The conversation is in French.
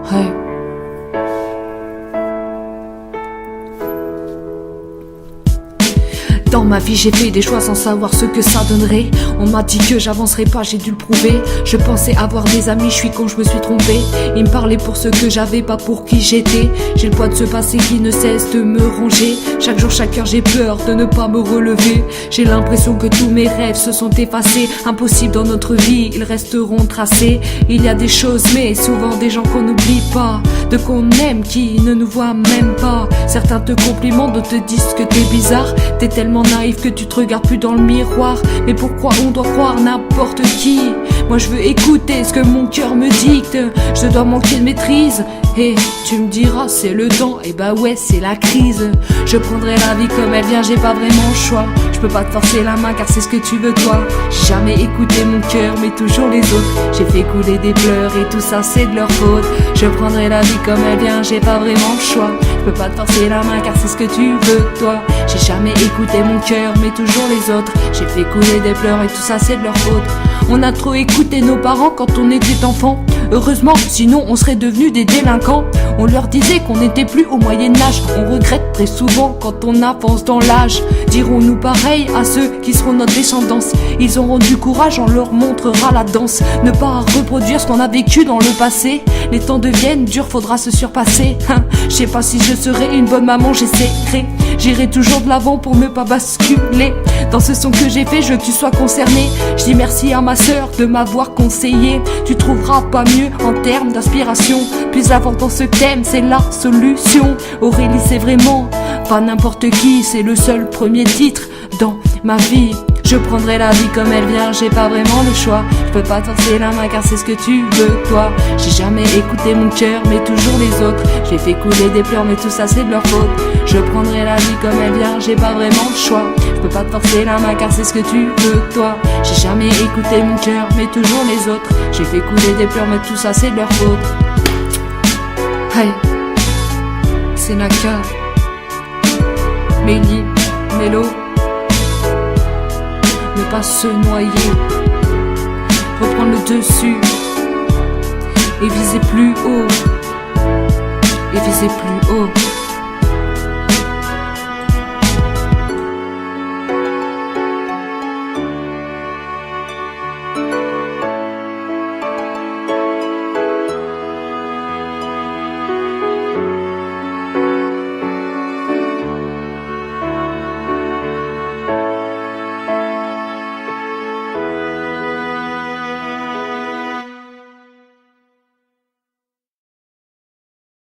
Hey. Dans ma vie j'ai fait des choix sans savoir ce que ça donnerait. On m'a dit que j'avancerais pas, j'ai dû le prouver. Je pensais avoir des amis, je suis con, je me suis trompé. Ils me parlaient pour ce que j'avais, pas pour qui j'étais. J'ai le poids de ce passé qui ne cesse de me ronger. Chaque jour, chaque heure, j'ai peur de ne pas me relever. J'ai l'impression que tous mes rêves se sont effacés. Impossible dans notre vie, ils resteront tracés. Il y a des choses, mais souvent des gens qu'on n'oublie pas. De qu'on aime, qui ne nous voient même pas. Certains te complimentent, d'autres te disent que t'es bizarre. T'es tellement naïf que tu te regardes plus dans le miroir. Mais pourquoi on doit croire n'importe qui? Moi je veux écouter ce que mon cœur me dicte. Je dois manquer de maîtrise. Et tu me diras c'est le temps, et bah ouais c'est la crise. Je prendrai la vie comme elle vient, j'ai pas vraiment le choix. Je peux pas te forcer la main car c'est ce que tu veux toi. J'ai jamais écouté mon cœur mais toujours les autres. J'ai fait couler des pleurs et tout ça c'est de leur faute. Je prendrai la vie comme elle vient, j'ai pas vraiment le choix. Je peux pas te forcer la main car c'est ce que tu veux toi. J'ai jamais écouté mon cœur mais toujours les autres. J'ai fait couler des pleurs et tout ça c'est de leur faute. On a trop écouté nos parents quand on était enfant. Heureusement, sinon on serait devenus des délinquants. On leur disait qu'on n'était plus au Moyen-Âge. On regrette très souvent quand on avance dans l'âge. Dirons-nous pareil à ceux qui seront notre descendance? Ils auront du courage, on leur montrera la danse. Ne pas reproduire ce qu'on a vécu dans le passé. Les temps deviennent durs, faudra se surpasser. Je sais pas si je serai une bonne maman, j'essaierai. J'irai toujours de l'avant pour ne pas basculer. Dans ce son que j'ai fait, je veux que tu sois concerné. Je dis merci à ma sœur de m'avoir conseillé. Tu trouveras pas mieux en termes d'inspiration. Plus important ce thème, c'est la solution. Aurélie c'est vraiment pas n'importe qui. C'est le seul premier titre dans ma vie. Je prendrai la vie comme elle vient, j'ai pas vraiment le choix. Je peux pas forcer la main car c'est ce que tu veux toi. J'ai jamais écouté mon cœur mais toujours les autres. J'ai fait couler des pleurs mais tout ça c'est de leur faute. Je prendrai la vie comme elle vient, j'ai pas vraiment le choix. Je peux pas te forcer la main car c'est ce que tu veux toi. J'ai jamais écouté mon cœur mais toujours les autres. J'ai fait couler des pleurs mais tout ça c'est de leur faute. Hey, c'est Naka, Mélie, Mélo. Ne pas se noyer, reprendre le dessus et viser plus haut, et viser plus haut.